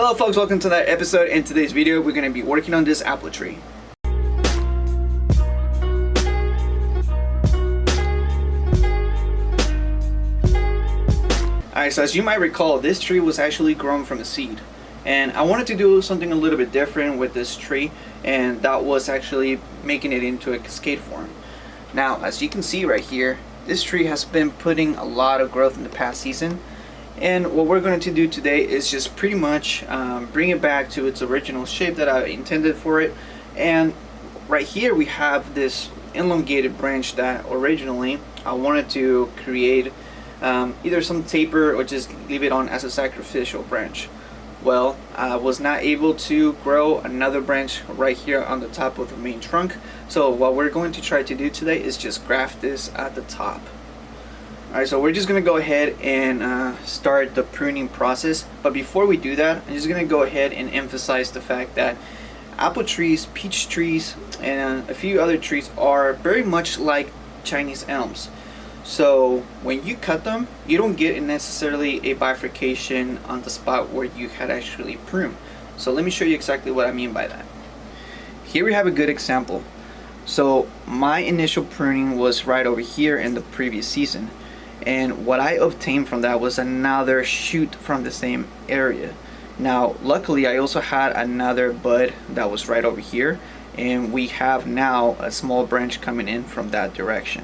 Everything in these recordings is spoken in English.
Hello folks, welcome to that episode. In today's video we're going to be working on this apple tree. Alright, so as you might recall, this tree was actually grown from a seed. And I wanted to do something a little bit different with this tree, and that was actually making it into a cascade form. Now, as you can see right here, this tree has been putting a lot of growth in the past season. And what we're going to do today is just pretty much bring it back to its original shape that I intended for it. And right here we have this elongated branch that originally I wanted to create either some taper or just leave it on as a sacrificial branch. Well, I was not able to grow another branch right here on the top of the main trunk. So what we're going to try to do today is just graft this at the top. Alright, so we're just going to go ahead and start the pruning process. But before we do that, I'm just going to go ahead and emphasize the fact that apple trees, peach trees, and a few other trees are very much like Chinese elms. So when you cut them, you don't get necessarily a bifurcation on the spot where you had actually pruned. So let me show you exactly what I mean by that. Here we have a good example. So my initial pruning was right over here in the previous season. And what I obtained from that was another shoot from the same area. Now, luckily, I also had another bud that was right over here. And we have now a small branch coming in from that direction.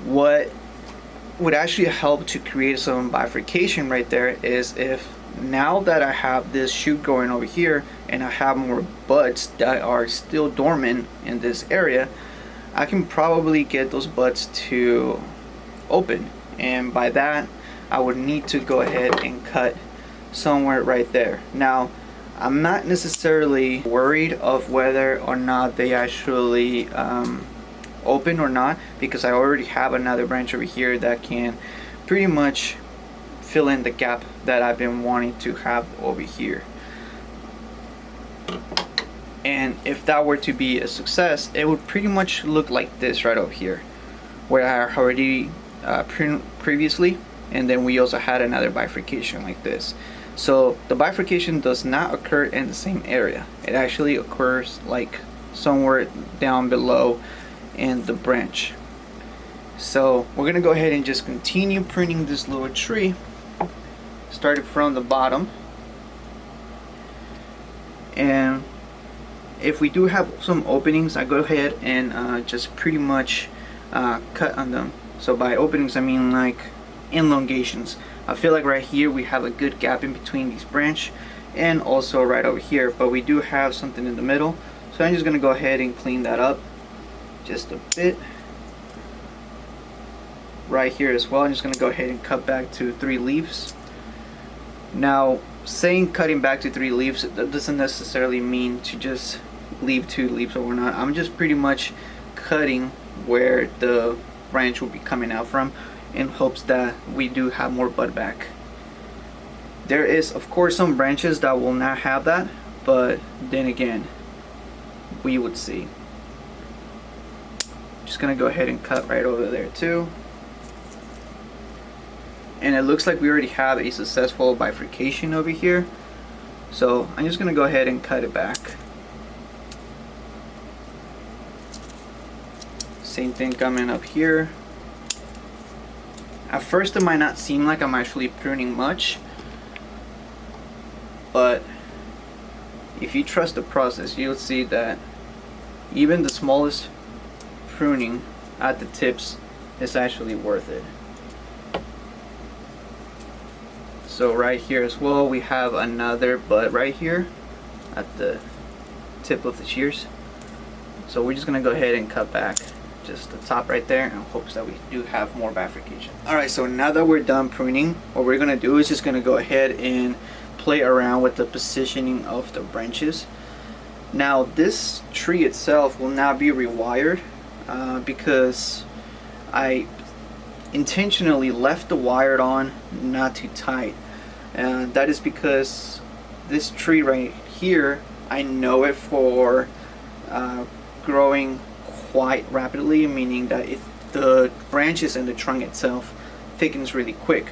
What would actually help to create some bifurcation right there is if now that I have this shoot going over here and I have more buds that are still dormant in this area, I can probably get those buds to open, and by that I would need to go ahead and cut somewhere right there. Now, I'm not necessarily worried of whether or not they actually open or not, because I already have another branch over here that can pretty much fill in the gap that I've been wanting to have over here. And if that were to be a success, it would pretty much look like this right over here, where I already pruned previously, and then we also had another bifurcation like this. So the bifurcation does not occur in the same area. It actually occurs like somewhere down below in the branch. So we're gonna go ahead and just continue pruning this little tree, starting from the bottom. And if we do have some openings, I go ahead and just pretty much cut on them. So by openings I mean like elongations. I feel like right here we have a good gap in between these branch, and also right over here, but we do have something in the middle. So I'm just gonna go ahead and clean that up just a bit. Right here as well, I'm just gonna go ahead and cut back to 3 leaves. Now, saying cutting back to 3 leaves, that doesn't necessarily mean to just leave 2 leaves or not. I'm just pretty much cutting where the branch will be coming out from, in hopes that we do have more bud back. There is of course some branches that will not have that, but then again, we would see. Just gonna go ahead and cut right over there too. And it looks like we already have a successful bifurcation over here. So I'm just gonna go ahead and cut it back. Same thing coming up here. At first it might not seem like I'm actually pruning much, but if you trust the process, you'll see that even the smallest pruning at the tips is actually worth it. So right here as well, we have another bud right here at the tip of the shears. So we're just gonna go ahead and cut back just the top right there in hopes that we do have more bifurcation. Alright, so now that we're done pruning, what we're gonna do is just gonna go ahead and play around with the positioning of the branches. Now this tree itself will now be rewired because I intentionally left the wire on not too tight. That is because this tree right here, I know it for growing quite rapidly, meaning that if the branches and the trunk itself thickens really quick,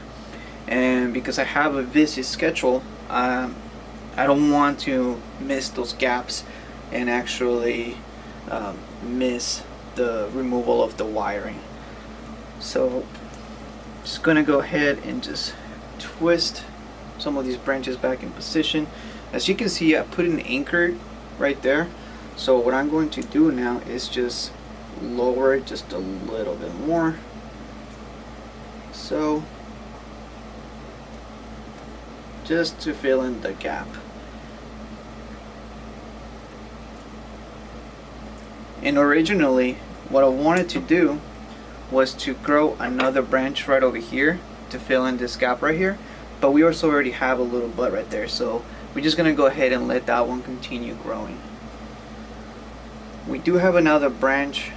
and because I have a busy schedule, I don't want to miss those gaps and actually miss the removal of the wiring. So just gonna go ahead and just twist some of these branches back in position. As you can see, I put an anchor right there. So what I'm going to do now is just lower it just a little bit more. So just to fill in the gap. And originally what I wanted to do was to grow another branch right over here to fill in this gap right here, but we also already have a little bud right there, so we're just gonna go ahead and let that one continue growing. We do have another branch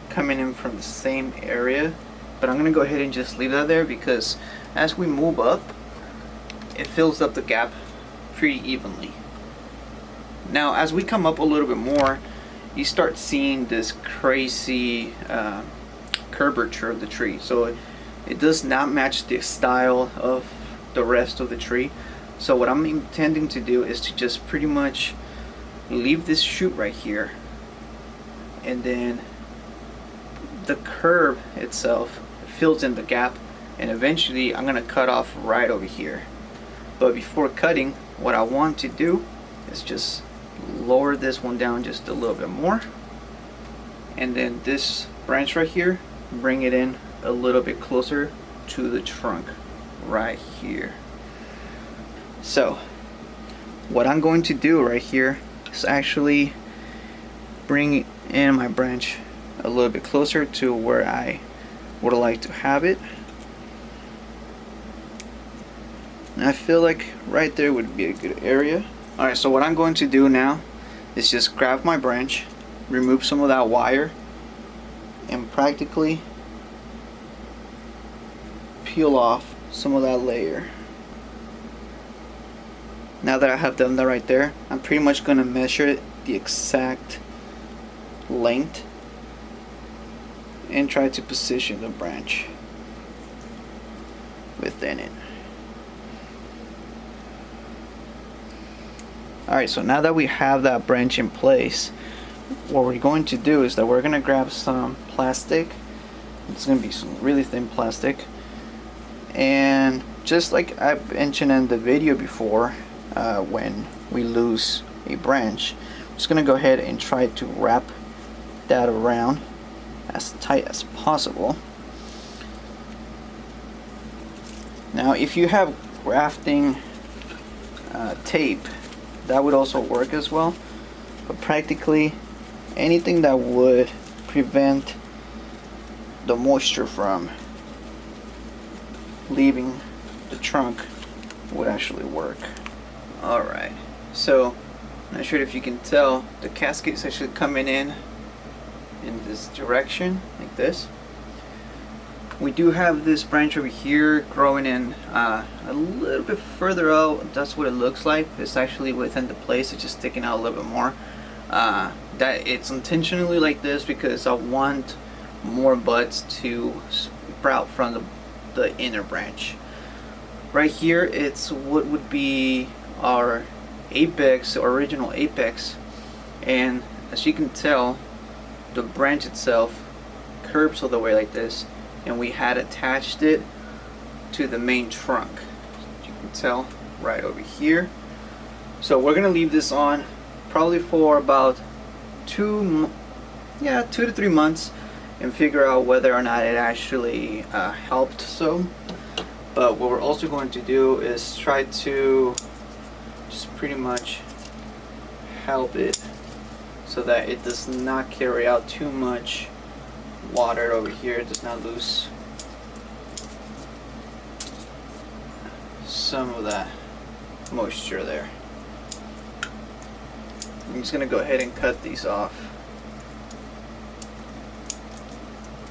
coming in from the same area, but I'm gonna go ahead and just leave that there because as we move up, it fills up the gap pretty evenly. Now as we come up a little bit more, you start seeing this crazy curvature of the tree. So it does not match the style of the rest of the tree. So what I'm intending to do is to just pretty much leave this shoot right here, and then the curve itself fills in the gap, and eventually I'm gonna cut off right over here. But before cutting, what I want to do is just lower this one down just a little bit more, and then this branch right here, bring it in a little bit closer to the trunk right here. So what I'm going to do right here is actually bring in my branch a little bit closer to where I would like to have it. And I feel like right there would be a good area. Alright, so what I'm going to do now is just grab my branch, remove some of that wire, and practically peel off some of that layer. Now that I have done that right there, I'm pretty much going to measure the exact length and try to position the branch within it. Alright, so now that we have that branch in place, what we're going to do is that we're going to grab some plastic. It's going to be some really thin plastic, and just like I mentioned in the video before, when we lose a branch, I'm just going to go ahead and try to wrap that around as tight as possible. Now if you have grafting tape, that would also work as well, but practically anything that would prevent the moisture from leaving the trunk would actually work. Alright, so I'm not sure if you can tell, the casket is actually coming in this direction like this. We do have this branch over here growing in a little bit further out. That's what it looks like. It's actually within the place, it's just sticking out a little bit more. That it's intentionally like this because I want more buds to sprout from the inner branch. Right here, it's what would be our apex, original apex, and as you can tell, the branch itself curves all the way like this, and we had attached it to the main trunk, as you can tell right over here. So we're gonna leave this on probably for about 2 to 3 months and figure out whether or not it actually helped. But what we're also going to do is try to just pretty much help it so that it does not carry out too much water over here. It does not lose some of that moisture there. I'm just going to go ahead and cut these off.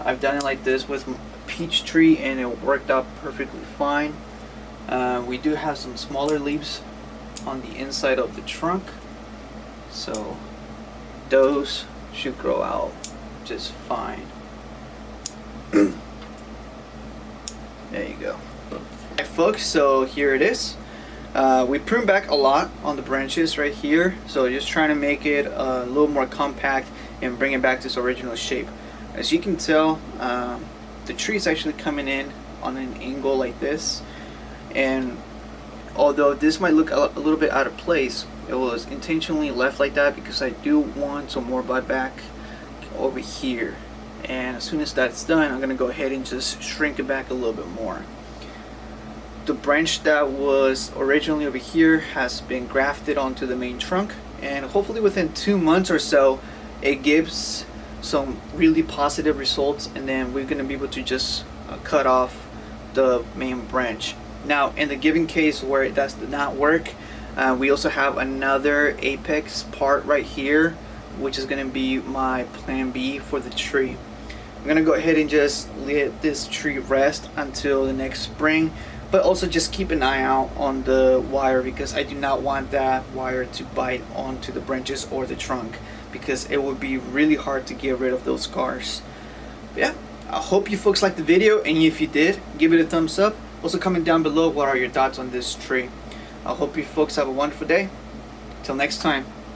I've done it like this with peach tree and it worked out perfectly fine. We do have some smaller leaves on the inside of the trunk, so those should grow out just fine. There you go. Alright folks, so here it is. We pruned back a lot on the branches right here, so just trying to make it a little more compact and bring it back to its original shape. As you can tell, the tree is actually coming in on an angle like this, and although this might look a little bit out of place, it was intentionally left like that because I do want some more bud back over here. And as soon as that's done, I'm gonna go ahead and just shrink it back a little bit more. The branch that was originally over here has been grafted onto the main trunk, and hopefully within 2 months or so it gives some really positive results, and then we're going to be able to just cut off the main branch. Now in the given case where it does not work, we also have another apex part right here, which is going to be my plan B for the tree. I'm going to go ahead and just let this tree rest until the next spring, but also just keep an eye out on the wire, because I do not want that wire to bite onto the branches or the trunk, because it would be really hard to get rid of those scars. But yeah, I hope you folks liked the video, and if you did, give it a thumbs up. Also comment down below what are your thoughts on this tree. I hope you folks have a wonderful day. Till next time.